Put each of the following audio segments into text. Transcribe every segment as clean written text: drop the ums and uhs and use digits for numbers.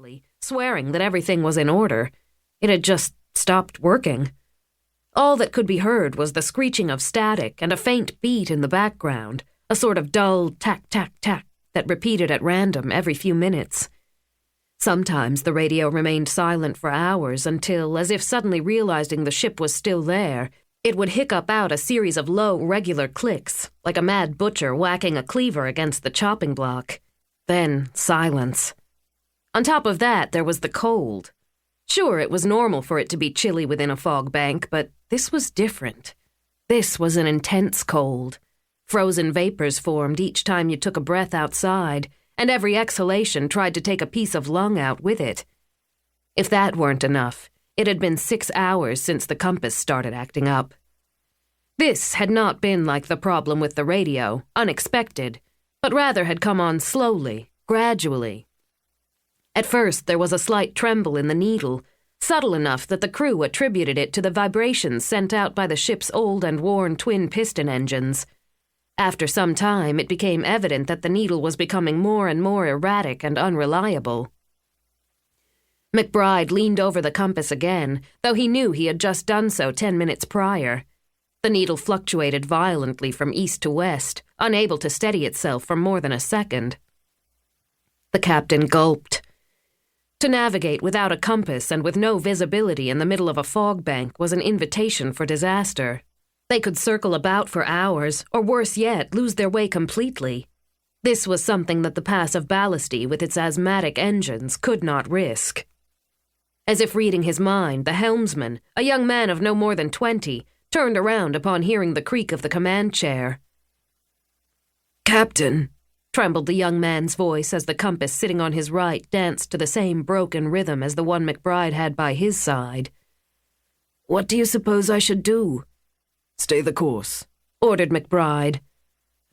frantically, swearing that everything was in order. It had just stopped working. All that could be heard was the screeching of static and a faint beat in the background, a sort of dull tack-tack-tack that repeated at random every few minutes. Sometimes the radio remained silent for hours until, as if suddenly realizing the ship was still there, it would hiccup out a series of low, regular clicks, like a mad butcher whacking a cleaver against the chopping block. Then silence. On top of that, there was the cold. Sure, it was normal for it to be chilly within a fog bank, but this was different. This was an intense cold. Frozen vapors formed each time you took a breath outside, and every exhalation tried to take a piece of lung out with it. If that weren't enough, it had been 6 hours since the compass started acting up. This had not been like the problem with the radio, unexpected, but rather had come on slowly, gradually. At first, there was a slight tremble in the needle, subtle enough that the crew attributed it to the vibrations sent out by the ship's old and worn twin-piston engines. After some time, it became evident that the needle was becoming more and more erratic and unreliable. McBride leaned over the compass again, though he knew he had just done so 10 minutes prior. The needle fluctuated violently from east to west, unable to steady itself for more than a second. The captain gulped. To navigate without a compass and with no visibility in the middle of a fog bank was an invitation for disaster. They could circle about for hours, or worse yet, lose their way completely. This was something that the Pass of Ballasty, with its asthmatic engines, could not risk. As if reading his mind, the helmsman, a young man of no more than 20, turned around upon hearing the creak of the command chair. "Captain," trembled the young man's voice as the compass sitting on his right danced to the same broken rhythm as the one McBride had by his side. "What do you suppose I should do?" "Stay the course," ordered McBride.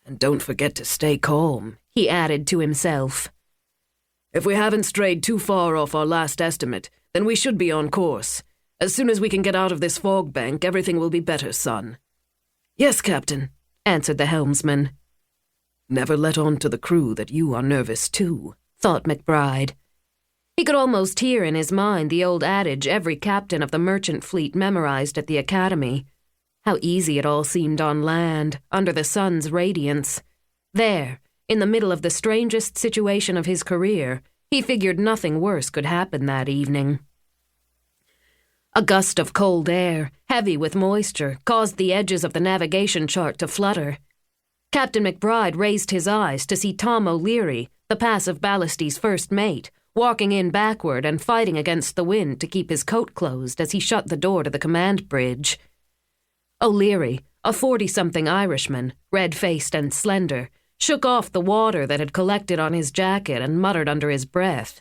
"And don't forget to stay calm," he added to himself. "If we haven't strayed too far off our last estimate, then we should be on course. As soon as we can get out of this fog bank, everything will be better, son." "Yes, Captain," answered the helmsman. "Never let on to the crew that you are nervous too," thought McBride. He could almost hear in his mind the old adage every captain of the merchant fleet memorized at the academy. How easy it all seemed on land, under the sun's radiance. There, in the middle of the strangest situation of his career, he figured nothing worse could happen that evening. A gust of cold air, heavy with moisture, caused the edges of the navigation chart to flutter. Captain McBride raised his eyes to see Tom O'Leary, the Pass of Ballasty's first mate, walking in backward and fighting against the wind to keep his coat closed as he shut the door to the command bridge. O'Leary, a 40-something Irishman, red-faced and slender, shook off the water that had collected on his jacket and muttered under his breath.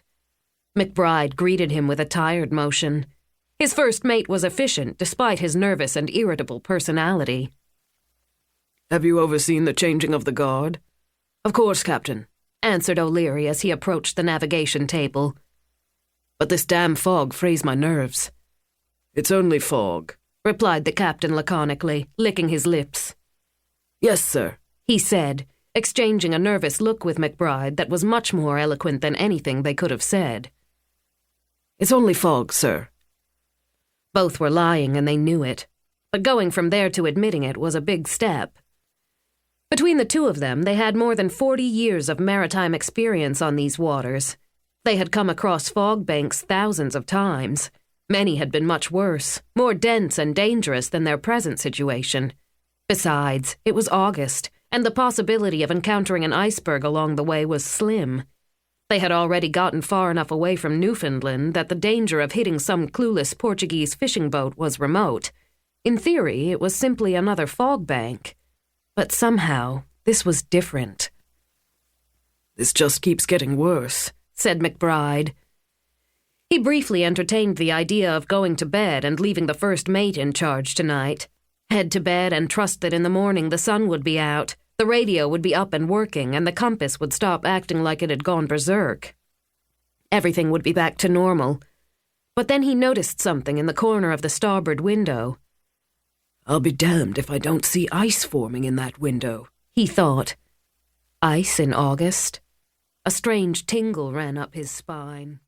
McBride greeted him with a tired motion. His first mate was efficient despite his nervous and irritable personality. "Have you overseen the changing of the guard?" "Of course, Captain," answered O'Leary as he approached the navigation table. "But this damn fog frays my nerves." "It's only fog," replied the captain laconically, licking his lips. "Yes, sir," he said, exchanging a nervous look with McBride that was much more eloquent than anything they could have said. "It's only fog, sir." Both were lying and they knew it, but going from there to admitting it was a big step. Between the two of them, they had more than 40 years of maritime experience on these waters. They had come across fog banks thousands of times. Many had been much worse, more dense and dangerous than their present situation. Besides, it was August, and the possibility of encountering an iceberg along the way was slim. They had already gotten far enough away from Newfoundland that the danger of hitting some clueless Portuguese fishing boat was remote. In theory, it was simply another fog bank. But somehow, this was different. "This just keeps getting worse," said McBride. He briefly entertained the idea of going to bed and leaving the first mate in charge tonight. Head to bed and trust that in the morning the sun would be out, the radio would be up and working, and the compass would stop acting like it had gone berserk. Everything would be back to normal. But then he noticed something in the corner of the starboard window. "I'll be damned if I don't see ice forming in that window," he thought. Ice in August? A strange tingle ran up his spine.